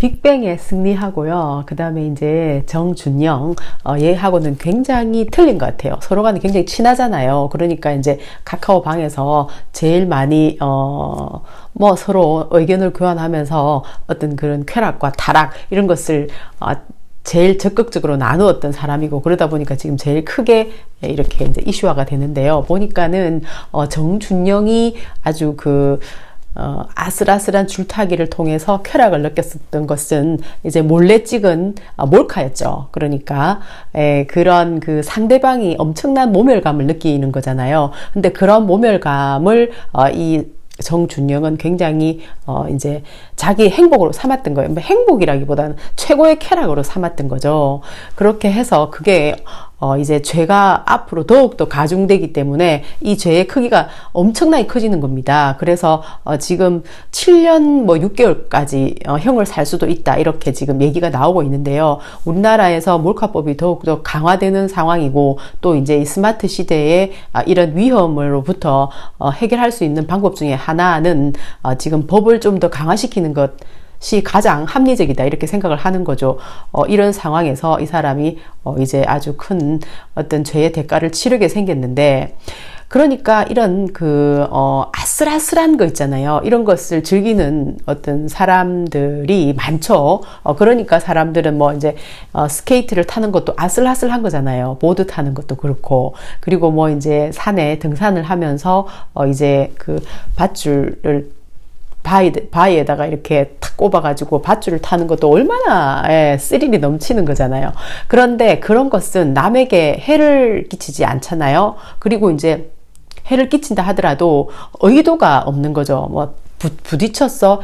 빅뱅의 승리하고요. 그 다음에 이제 정준영, 얘하고는 굉장히 틀린 것 같아요. 서로가 굉장히 친하잖아요. 그러니까 이제 카카오 방에서 제일 많이, 뭐 서로 의견을 교환하면서 어떤 그런 쾌락과 타락, 이런 것을, 제일 적극적으로 나누었던 사람이고, 그러다 보니까 지금 제일 크게 이렇게 이제 이슈화가 되는데요. 보니까는, 정준영이 아주 아슬아슬한 줄타기를 통해서 쾌락을 느꼈었던 것은 이제 몰래 찍은 몰카였죠. 그러니까 그런 상대방이 엄청난 모멸감을 느끼는 거잖아요. 근데 그런 모멸감을 이 정준영은 굉장히 이제 자기 행복으로 삼았던 거예요. 행복이라기보다는 최고의 쾌락으로 삼았던 거죠. 그렇게 해서 그게 이제 죄가 앞으로 더욱더 가중되기 때문에 이 죄의 크기가 엄청나게 커지는 겁니다. 그래서 지금 7년 6개월까지 형을 살 수도 있다, 이렇게 지금 얘기가 나오고 있는데요. 우리나라에서 몰카법이 더욱더 강화되는 상황이고, 또 이제 이 스마트 시대에 이런 위험으로부터 해결할 수 있는 방법 중에 하나는 지금 법을 좀 더 강화시키는 것이 가장 합리적이다, 이렇게 생각을 하는 거죠. 이런 상황에서 이 사람이 이제 아주 큰 어떤 죄의 대가를 치르게 생겼는데, 그러니까 이런 아슬아슬한 거 있잖아요. 이런 것을 즐기는 어떤 사람들이 많죠. 그러니까 사람들은 이제 스케이트를 타는 것도 아슬아슬한 거잖아요. 보드 타는 것도 그렇고, 그리고 이제 산에 등산을 하면서 이제 밧줄을 바위에다가 이렇게 탁 꼽아가지고 밧줄을 타는 것도 얼마나 스릴이 넘치는 거잖아요. 그런데 그런 것은 남에게 해를 끼치지 않잖아요. 그리고 이제 해를 끼친다 하더라도 의도가 없는 거죠. 부딪혀서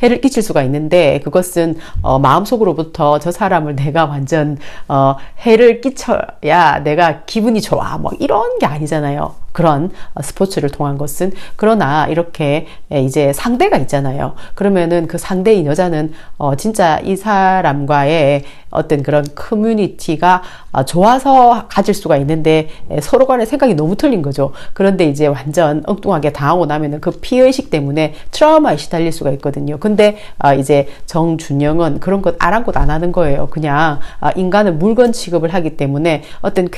해를 끼칠 수가 있는데, 그것은 마음속으로부터 저 사람을 내가 완전 해를 끼쳐야 내가 기분이 좋아, 이런 게 아니잖아요. 그런 스포츠를 통한 것은. 그러나 이렇게 이제 상대가 있잖아요. 그러면은 그 상대인 여자는 진짜 이 사람과의 어떤 그런 커뮤니티가 좋아서 가질 수가 있는데, 서로 간의 생각이 너무 틀린 거죠. 그런데 이제 완전 엉뚱하게 당하고 나면은 그 피해의식 때문에 트라우마에 시달릴 수가 있거든요. 근데 이제 정준영은 그런 것 아랑곳 안 하는 거예요. 그냥 인간은 물건 취급을 하기 때문에 어떤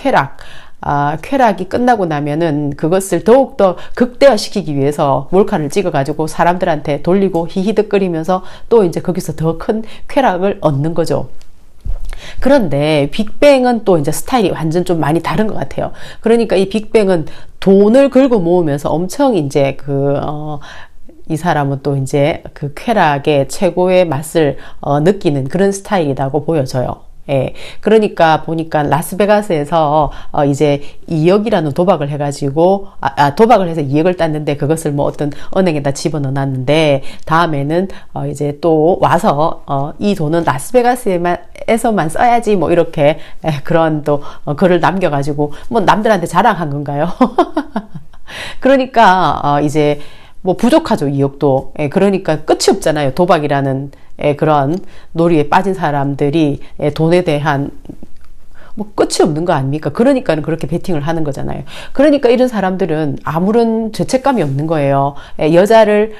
쾌락이 끝나고 나면은 그것을 더욱더 극대화시키기 위해서 몰카를 찍어가지고 사람들한테 돌리고 히히득거리면서 또 이제 거기서 더 큰 쾌락을 얻는 거죠. 그런데 빅뱅은 또 이제 스타일이 완전 좀 많이 다른 것 같아요. 그러니까 이 빅뱅은 돈을 긁어 모으면서 엄청 이제 이 사람은 또 이제 쾌락의 최고의 맛을 느끼는 그런 스타일이라고 보여져요. 예. 그러니까 보니까 라스베가스에서 이제 2억이라는 도박을 해가지고 도박을 해서 2억을 땄는데, 그것을 어떤 은행에다 집어넣어놨는데, 다음에는 이제 또 와서 이 돈은 라스베가스에서만 써야지, 이렇게 그런 또 글을 남겨가지고 남들한테 자랑한 건가요? 그러니까 이제 부족하죠, 2억도. 그러니까 끝이 없잖아요. 도박이라는 그런 놀이에 빠진 사람들이 돈에 대한 끝이 없는 거 아닙니까? 그러니까 그렇게 베팅을 하는 거잖아요. 그러니까 이런 사람들은 아무런 죄책감이 없는 거예요. 여자를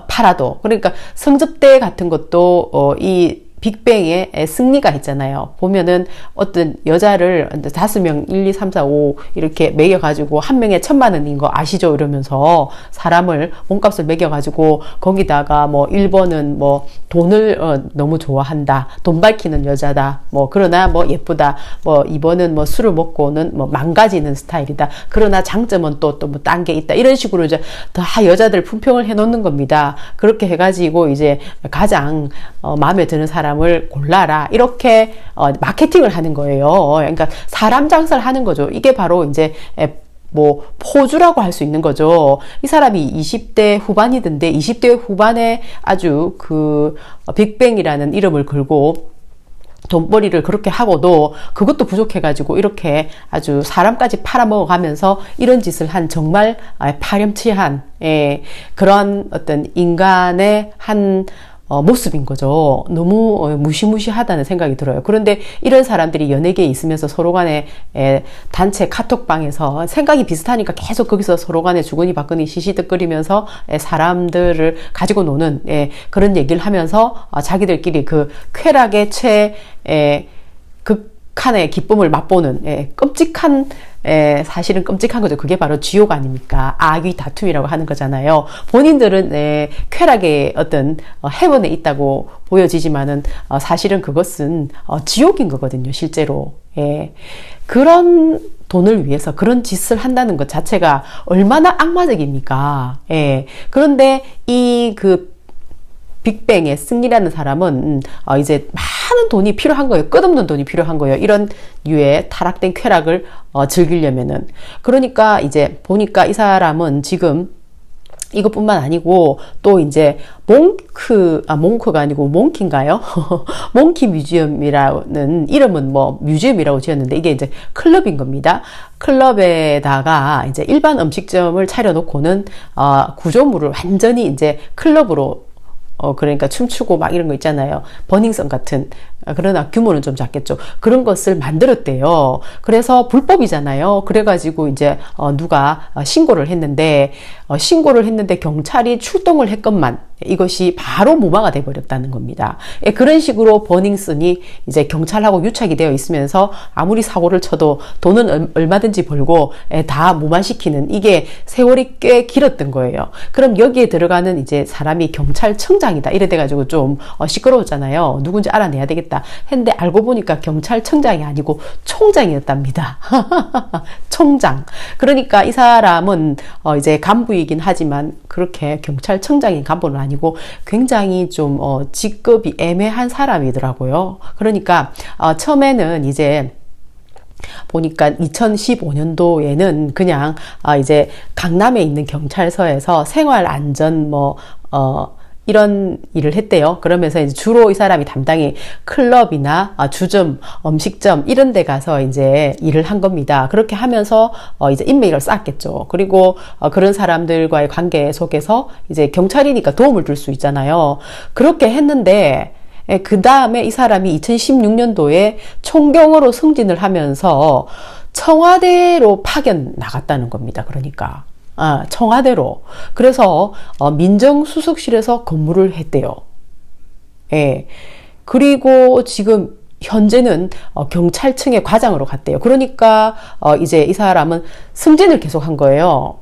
팔아도. 그러니까 성접대 같은 것도 이 빅뱅의 승리가 있잖아요. 보면은 어떤 여자를 5명, 1, 2, 3, 4, 5 이렇게 매겨가지고 한 명에 1,000만 원인 거 아시죠? 이러면서 사람을 몸값을 매겨가지고 거기다가 1번은 돈을 너무 좋아한다, 돈 밝히는 여자다, 그러나 예쁘다, 2번은 술을 먹고는 망가지는 스타일이다, 그러나 장점은 또 딴 게 있다, 이런 식으로 이제 다 여자들 품평을 해놓는 겁니다. 그렇게 해가지고 이제 가장 마음에 드는 사람을 골라라, 이렇게 마케팅을 하는 거예요. 그러니까 사람 장사를 하는 거죠. 이게 바로 이제 포주라고 할 수 있는 거죠. 이 사람이 20대 후반이던데 20대 후반에 아주 빅뱅이라는 이름을 걸고 돈벌이를 그렇게 하고도 그것도 부족해가지고 이렇게 아주 사람까지 팔아먹어가면서 이런 짓을 한 정말 파렴치한 그런 어떤 인간의 한 모습인 거죠. 너무 무시무시하다는 생각이 들어요. 그런데 이런 사람들이 연예계에 있으면서 서로 간에 단체 카톡방에서 생각이 비슷하니까 계속 거기서 서로 간에 주거니 받거니 시시득거리면서 사람들을 가지고 노는 그런 얘기를 하면서 자기들끼리 그 쾌락의 극한의 기쁨을 맛보는 끔찍한 사실은 끔찍한 거죠. 그게 바로 지옥 아닙니까? 악의 다툼이라고 하는 거잖아요. 본인들은 쾌락의 어떤 헤븐에 있다고 보여지지만은 사실은 그것은 지옥인 거거든요. 실제로. 그런 돈을 위해서 그런 짓을 한다는 것 자체가 얼마나 악마적입니까? 그런데 빅뱅의 승리라는 사람은 이제 많은 돈이 필요한 거예요. 끝없는 돈이 필요한 거예요. 이런 류의 타락된 쾌락을 즐기려면은. 그러니까 이제 보니까 이 사람은 지금 이것뿐만 아니고 또 이제 몽크가 아니고 몽키인가요? 몽키 뮤지엄이라는 이름은 뭐 뮤지엄이라고 지었는데 이게 이제 클럽인 겁니다. 클럽에다가 이제 일반 음식점을 차려놓고는 구조물을 완전히 이제 클럽으로 그러니까 춤추고 막 이런 거 있잖아요. 버닝썬 같은. 그러나 규모는 좀 작겠죠. 그런 것을 만들었대요. 그래서 불법이잖아요. 그래가지고 이제 누가 신고를 했는데 경찰이 출동을 했건만 이것이 바로 무마가 돼버렸다는 겁니다. 그런 식으로 버닝썬이 이제 경찰하고 유착이 되어 있으면서 아무리 사고를 쳐도 돈은 얼마든지 벌고 다 무마시키는 이게 세월이 꽤 길었던 거예요. 그럼 여기에 들어가는 이제 사람이 경찰청장이다. 이래 돼가지고 좀 시끄러웠잖아요. 누군지 알아내야 되겠다 했는데 알고 보니까 경찰청장이 아니고 총장이었답니다. 총장. 그러니까 이 사람은 이제 간부이긴 하지만 그렇게 경찰청장인 간부는 아니고 굉장히 좀 직급이 애매한 사람이더라고요. 그러니까 처음에는 이제 보니까 2015년도에는 그냥 이제 강남에 있는 경찰서에서 생활안전 이런 일을 했대요. 그러면서 이제 주로 이 사람이 담당이 클럽이나 주점, 음식점 이런 데 가서 이제 일을 한 겁니다. 그렇게 하면서 이제 인맥을 쌓았겠죠. 그리고 그런 사람들과의 관계 속에서 이제 경찰이니까 도움을 줄 수 있잖아요. 그렇게 했는데 그 다음에 이 사람이 2016년도에 총경으로 승진을 하면서 청와대로 파견 나갔다는 겁니다. 그러니까. 청와대로. 그래서 민정수석실에서 근무를 했대요. 그리고 지금 현재는 경찰청의 과장으로 갔대요. 그러니까 이제 이 사람은 승진을 계속 한 거예요.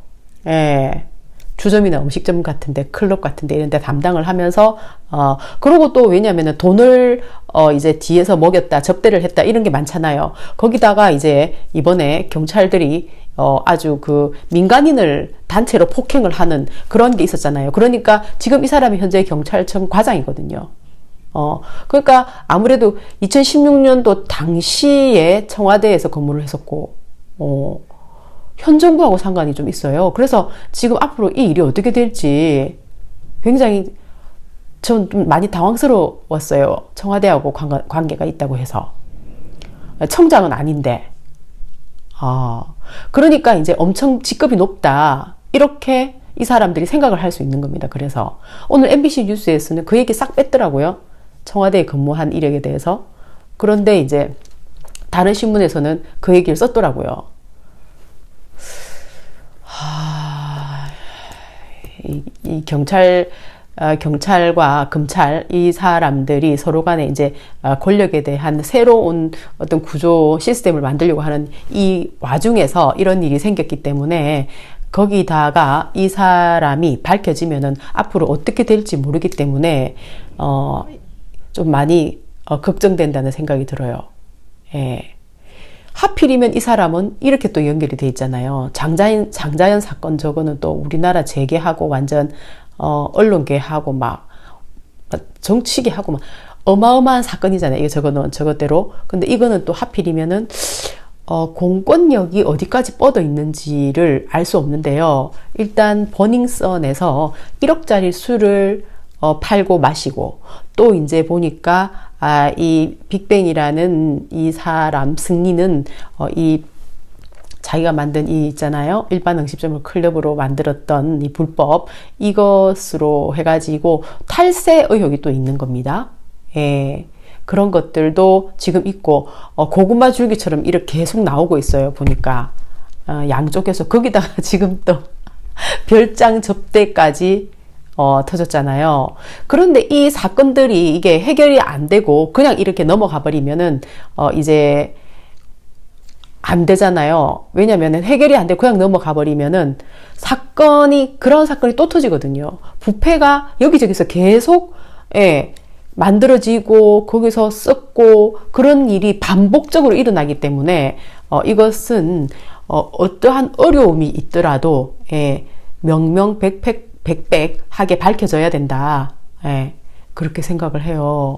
주점이나 음식점 같은데, 클럽 같은데 이런 데 담당을 하면서 그리고 또 왜냐면은 돈을 이제 뒤에서 먹였다, 접대를 했다 이런 게 많잖아요. 거기다가 이제 이번에 경찰들이 아주 그 민간인을 단체로 폭행을 하는 그런 게 있었잖아요. 그러니까 지금 이 사람이 현재 경찰청 과장이거든요. 그러니까 아무래도 2016년도 당시에 청와대에서 근무를 했었고, 현 정부하고 상관이 좀 있어요. 그래서 지금 앞으로 이 일이 어떻게 될지 굉장히 전 좀 많이 당황스러웠어요. 청와대하고 관계가 있다고 해서. 청장은 아닌데. 그러니까 이제 엄청 직급이 높다. 이렇게 이 사람들이 생각을 할 수 있는 겁니다. 그래서 오늘 MBC 뉴스에서는 그 얘기 싹 뺐더라고요. 청와대에 근무한 이력에 대해서. 그런데 이제 다른 신문에서는 그 얘기를 썼더라고요. 이 경찰과 검찰 이 사람들이 서로 간에 이제 권력에 대한 새로운 어떤 구조 시스템을 만들려고 하는 이 와중에서 이런 일이 생겼기 때문에 거기다가 이 사람이 밝혀지면은 앞으로 어떻게 될지 모르기 때문에 좀 많이 걱정된다는 생각이 들어요. 하필이면 이 사람은 이렇게 또 연결이 돼 있잖아요. 장자연 사건 저거는 또 우리나라 재계하고 완전 언론계하고 막 정치계하고 막 어마어마한 사건이잖아요. 이게 저것대로. 근데 이거는 또 하필이면은 공권력이 어디까지 뻗어 있는지를 알 수 없는데요. 일단 버닝썬에서 1억짜리 술을 팔고 마시고 또 이제 보니까 이 빅뱅이라는 이 사람 승리는 이 자기가 만든 이 있잖아요. 일반 음식점을 클럽으로 만들었던 이 불법, 이것으로 해가지고 탈세 의혹이 또 있는 겁니다. 예. 그런 것들도 지금 있고, 고구마 줄기처럼 이렇게 계속 나오고 있어요. 보니까. 양쪽에서. 거기다가 지금 또 별장 접대까지 터졌잖아요. 그런데 이 사건들이 이게 해결이 안 되고 그냥 이렇게 넘어가 버리면은 이제 안 되잖아요. 왜냐면은 해결이 안 되고 그냥 넘어가 버리면은 그런 사건이 또 터지거든요. 부패가 여기저기서 계속 만들어지고 거기서 썩고 그런 일이 반복적으로 일어나기 때문에 이것은 어떠한 어려움이 있더라도 명명백백하게 밝혀져야 된다. 그렇게 생각을 해요.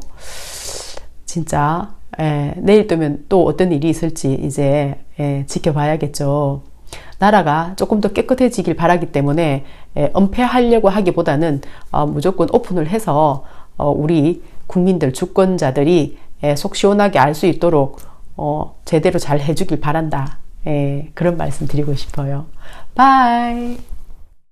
진짜 내일 뜨면 또 어떤 일이 있을지 이제 지켜봐야겠죠. 나라가 조금 더 깨끗해지길 바라기 때문에 은폐하려고 하기보다는 무조건 오픈을 해서 우리 국민들, 주권자들이 속 시원하게 알 수 있도록 제대로 잘 해주길 바란다. 그런 말씀 드리고 싶어요. 바이.